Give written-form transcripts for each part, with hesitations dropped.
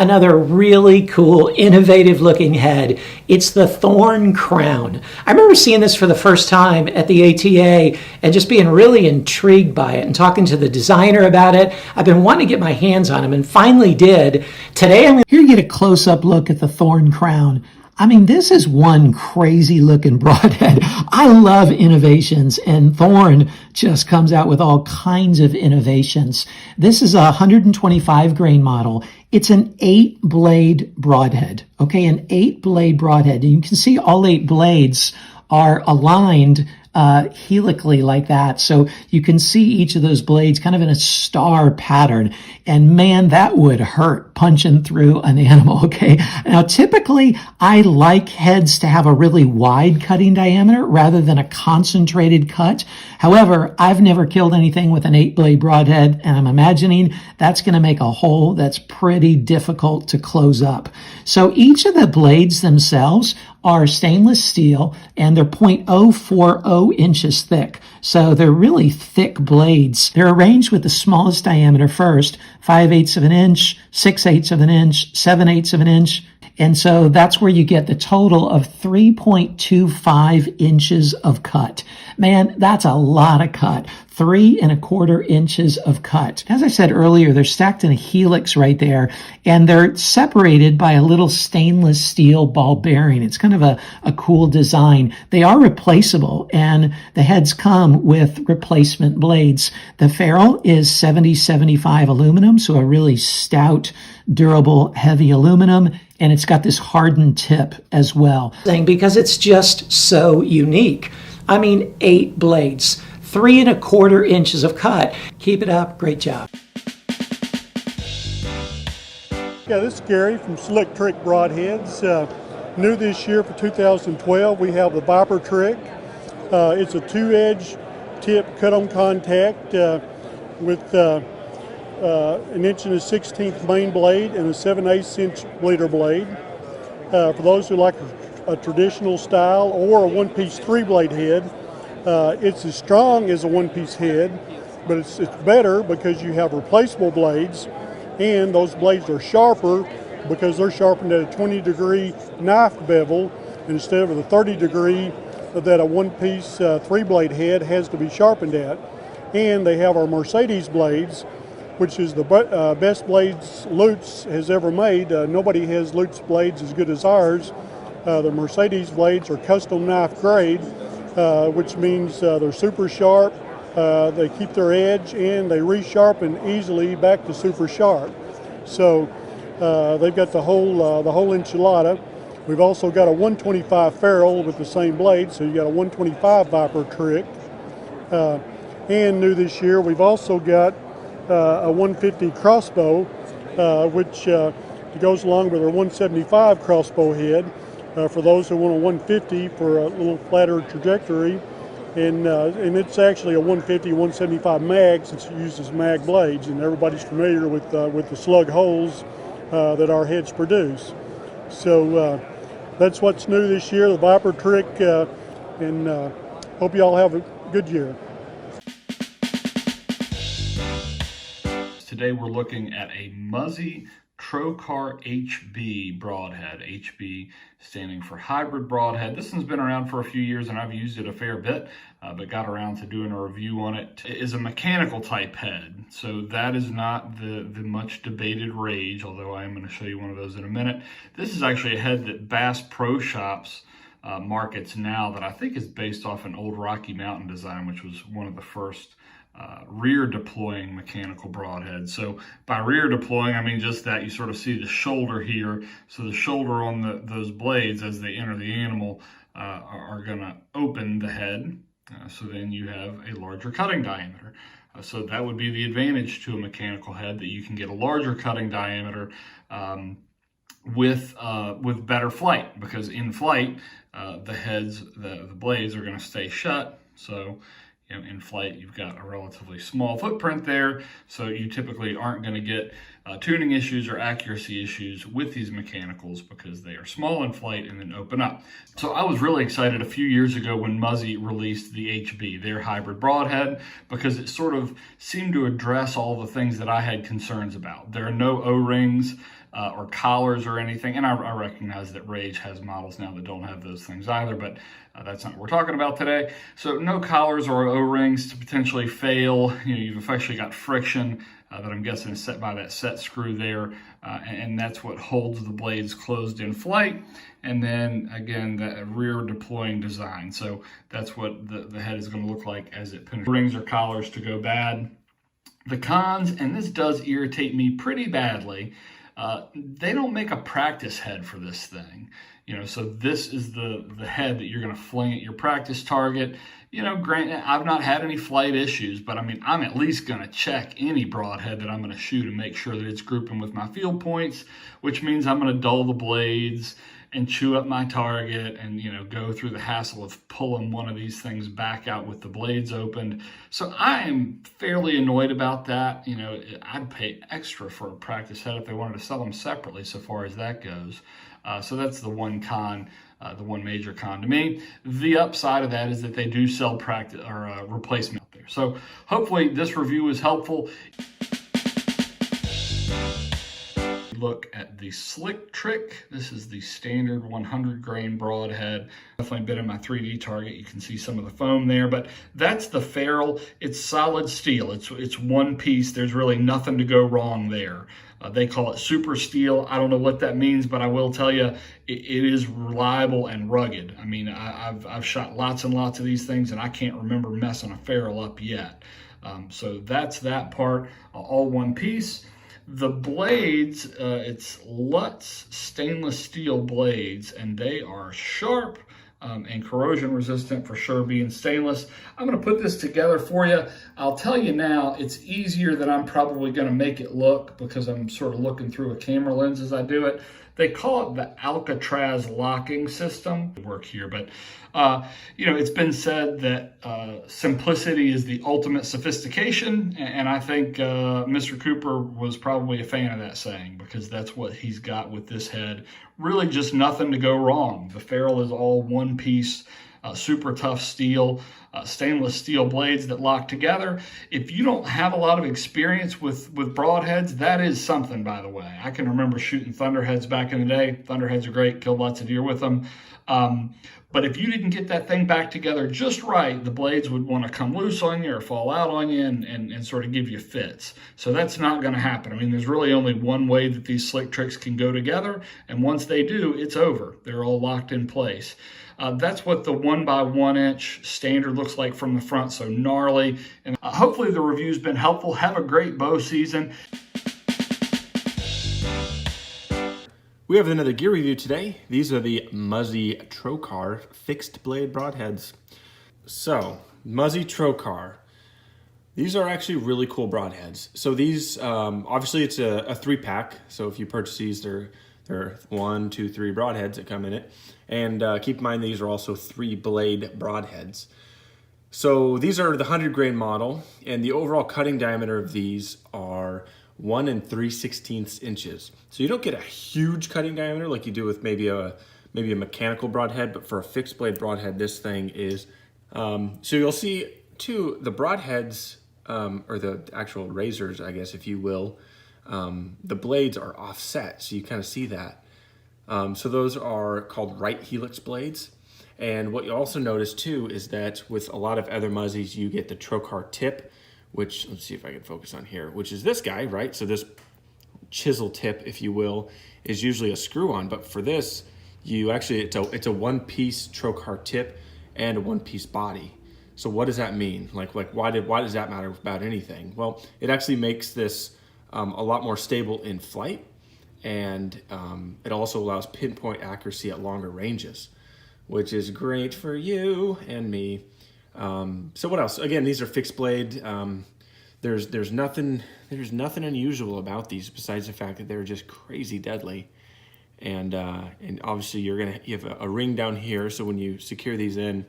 another really cool, innovative looking head. It's the Thorn Crown. I remember seeing this for the first time at the ATA and just being really intrigued by it and talking to the designer about it. I've been wanting to get my hands on them and finally did. Today I'm here to get a close-up look at the Thorn Crown. I mean, this is one crazy looking broadhead. I love innovations, and Thorn just comes out with all kinds of innovations. This is a 125 grain model. It's an 8-blade broadhead, okay, an 8-blade broadhead. And you can see all 8 blades are aligned helically like that. So you can see each of those blades kind of in a star pattern. And man, that would hurt punching through an animal, okay? Now, typically, I like heads to have a really wide cutting diameter rather than a concentrated cut. However, I've never killed anything with an 8-blade broadhead, and I'm imagining that's going to make a hole that's pretty difficult to close up. So each of the blades themselves are stainless steel, and they're 0.040 inches thick. So they're really thick blades. They're arranged with the smallest diameter first, 5/8 of an inch, 6/8 of an inch, 7/8 of an inch. And so that's where you get the total of 3.25 inches of cut. Man, that's a lot of cut. 3.25 inches of cut. As I said earlier, they're stacked in a helix right there, and they're separated by a little stainless steel ball bearing. It's kind of a cool design. They are replaceable, and the heads come with replacement blades. The ferrule is 70-75 aluminum, so a really stout, durable, heavy aluminum, and it's got this hardened tip as well. Because it's just so unique. I mean, 8 blades, 3.25 inches of cut. Keep it up. Great job. Yeah, this is Gary from Slick Trick Broadheads. New this year for 2012, we have the Viper Trick. It's a 2-edge tip cut-on contact with an 1 1/16 main blade and a 7/8 inch bleeder blade. For those who like a traditional style or a one-piece 3-blade head, it's as strong as a one-piece head, but it's better because you have replaceable blades, and those blades are sharper because they're sharpened at a 20-degree knife bevel instead of the 30-degree that a one-piece 3-blade head has to be sharpened at. And they have our Mercedes blades, which is the best blades Lutz has ever made. Nobody has Lutz blades as good as ours. The Mercedes blades are custom knife grade, which means they're super sharp, they keep their edge, and they resharpen easily back to super sharp. So they've got the whole enchilada. We've also got a 125 ferrule with the same blade, so you got a 125 Viper Trick. And new this year, we've also got a 150 Crossbow, which goes along with our 175 Crossbow head. For those who want a 150 for a little flatter trajectory, and it's actually a 150, 175 mag since it uses mag blades, and everybody's familiar with the slug holes that our heads produce. So that's what's new this year, the Viper Trick, and hope you all have a good year. Today we're looking at a Muzzy Trocar HB broadhead, HB standing for hybrid broadhead. This one's been around for a few years and I've used it a fair bit, but got around to doing a review on it. It is a mechanical type head, so that is not the much debated rage, although I am going to show you one of those in a minute. This is actually a head that Bass Pro Shops markets now that I think is based off an old Rocky Mountain design, which was one of the first rear deploying mechanical broadhead. So by rear deploying, I mean just that you sort of see the shoulder here. So the shoulder on those blades as they enter the animal are going to open the head. So then you have a larger cutting diameter. So that would be the advantage to a mechanical head, that you can get a larger cutting diameter with better flight, because in flight the blades are going to stay shut. So in flight, you've got a relatively small footprint there, so you typically aren't going to get tuning issues or accuracy issues with these mechanicals because they are small in flight and then open up. So I was really excited a few years ago when Muzzy released the HB, their hybrid broadhead, because it sort of seemed to address all the things that I had concerns about. There are no O-rings or collars or anything. And I recognize that Rage has models now that don't have those things either, but that's not what we're talking about today. So no collars or O-rings to potentially fail. You've effectively got friction that I'm guessing is set by that set screw there, and that's what holds the blades closed in flight. And then again, the rear deploying design. So that's what the head is going to look like as it penetrates. Rings or collars to go bad. The cons, and this does irritate me pretty badly, they don't make a practice head for this thing. So this is the head that you're going to fling at your practice target. Granted, I've not had any flight issues, but I mean, I'm at least going to check any broadhead that I'm going to shoot and make sure that it's grouping with my field points, which means I'm going to dull the blades and chew up my target and, go through the hassle of pulling one of these things back out with the blades opened. So I am fairly annoyed about that. I'd pay extra for a practice head if they wanted to sell them separately so far as that goes. So that's the one con, the one major con to me. The upside of that is that they do sell practice or replacement out there. So hopefully this review is helpful. Look at the Slick Trick. This is the standard 100 grain broadhead. Definitely been in my 3D target. You can see some of the foam there, but that's the ferrule. It's solid steel. It's one piece. There's really nothing to go wrong there. They call it super steel. I don't know what that means, but I will tell you, it is reliable and rugged. I mean, I've shot lots and lots of these things, and I can't remember messing a ferrule up yet. So that's that part, all one piece. The blades, it's Lutz stainless steel blades, and they are sharp and corrosion resistant for sure, being stainless. I'm going to put this together for you. I'll tell you now, it's easier than I'm probably going to make it look because I'm sort of looking through a camera lens as I do it. They call it the Alcatraz locking system. Work here, but it's been said that simplicity is the ultimate sophistication, and I think Mr. Cooper was probably a fan of that saying because that's what he's got with this head. Really, just nothing to go wrong. The ferrule is all one piece. Super tough steel, stainless steel blades that lock together. If you don't have a lot of experience with broadheads, that is something, by the way. I can remember shooting thunderheads back in the day. Thunderheads are great, killed lots of deer with them. But if you didn't get that thing back together just right, the blades would want to come loose on you or fall out on you and sort of give you fits. So that's not going to happen. I mean, there's really only one way that these Slick Tricks can go together. And once they do, it's over. They're all locked in place. That's what the 1x1 inch standard looks like from the front, so gnarly. And hopefully the review's been helpful. Have a great bow season. We have another gear review today. These are the Muzzy Trocar fixed blade broadheads. So, Muzzy Trocar. These are actually really cool broadheads. So these, obviously it's a 3-pack. So if you purchase these, there are 1, 2, 3 broadheads that come in it. And keep in mind these are also 3-blade broadheads. So these are the 100 grain model, and the overall cutting diameter of these are 1 3/16 inches. So you don't get a huge cutting diameter like you do with maybe a mechanical broadhead, but for a fixed blade broadhead, this thing is. So you'll see too the broadheads, or the actual razors, I guess, if you will. The blades are offset, so you kind of see that. So those are called right helix blades. And what you also notice too is that with a lot of other Muzzies, you get the Trocar tip, which, let's see if I can focus on here, which is this guy, right? So this chisel tip, if you will, is usually a screw-on, but for this, you actually, it's a one-piece Trocar tip and a one-piece body. So what does that mean? Like why does that matter about anything? Well, it actually makes this a lot more stable in flight, and it also allows pinpoint accuracy at longer ranges, which is great for you and me. So what else? Again, these are fixed blade. There's nothing unusual about these besides the fact that they're just crazy deadly. And obviously you have a ring down here, so when you secure these in,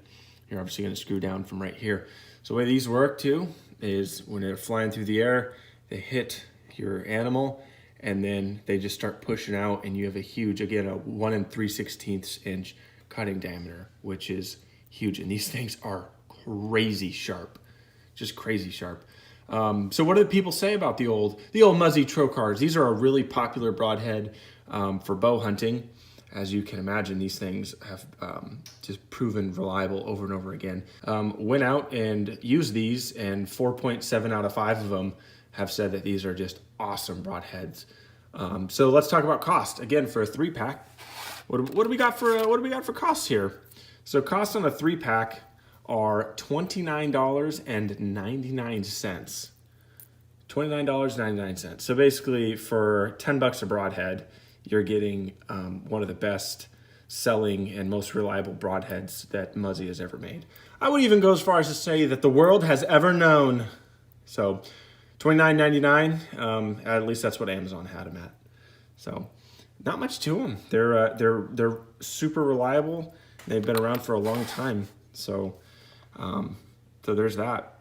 you're obviously going to screw down from right here. So the way these work too is when they're flying through the air, they hit your animal, and then they just start pushing out, and you have a huge, again, a 1 3/16 inch cutting diameter, which is huge. And these things are crazy sharp, just crazy sharp. So what do the people say about the old Muzzy Trocars? These are a really popular broadhead for bow hunting. As you can imagine, these things have just proven reliable over and over again. Went out and used these, and 4.7 out of 5 of them have said that these are just awesome broadheads. So let's talk about cost. Again, for a 3-pack, what do we got for costs here? So costs on a 3-pack are $29.99. $29.99. So basically, for $10 a broadhead, you're getting one of the best selling and most reliable broadheads that Muzzy has ever made. I would even go as far as to say that the world has ever known. So $29.99, at least that's what Amazon had them at. So not much to them. They're super reliable. They've been around for a long time. So there's that.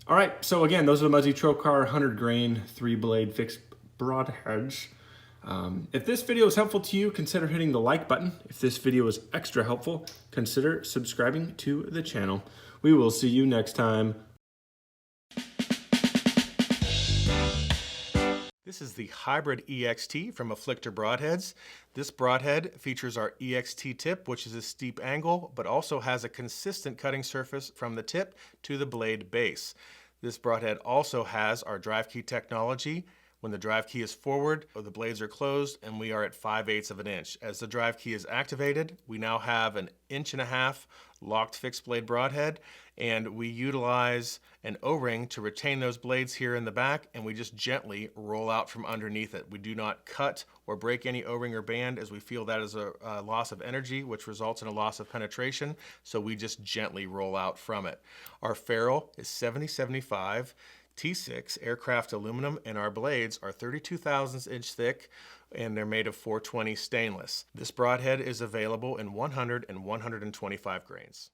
All right, so again, those are the Muzzy Trocar 100 grain 3-blade fixed broadheads. If this video is helpful to you, consider hitting the like button. If this video is extra helpful, consider subscribing to the channel. We will see you next time. This is the Hybrid EXT from Afflictor Broadheads. This broadhead features our EXT tip, which is a steep angle, but also has a consistent cutting surface from the tip to the blade base. This broadhead also has our drive key technology. When the drive key is forward, the blades are closed, and we are at 5/8 of an inch. As the drive key is activated, we now have an 1.5-inch locked fixed blade broadhead, and we utilize an O-ring to retain those blades here in the back, and we just gently roll out from underneath it. We do not cut or break any O-ring or band, as we feel that is a loss of energy, which results in a loss of penetration, so we just gently roll out from it. Our ferrule is 70/75 T6 aircraft aluminum, and our blades are 32 thousandths inch thick, and they're made of 420 stainless. This broadhead is available in 100 and 125 grains.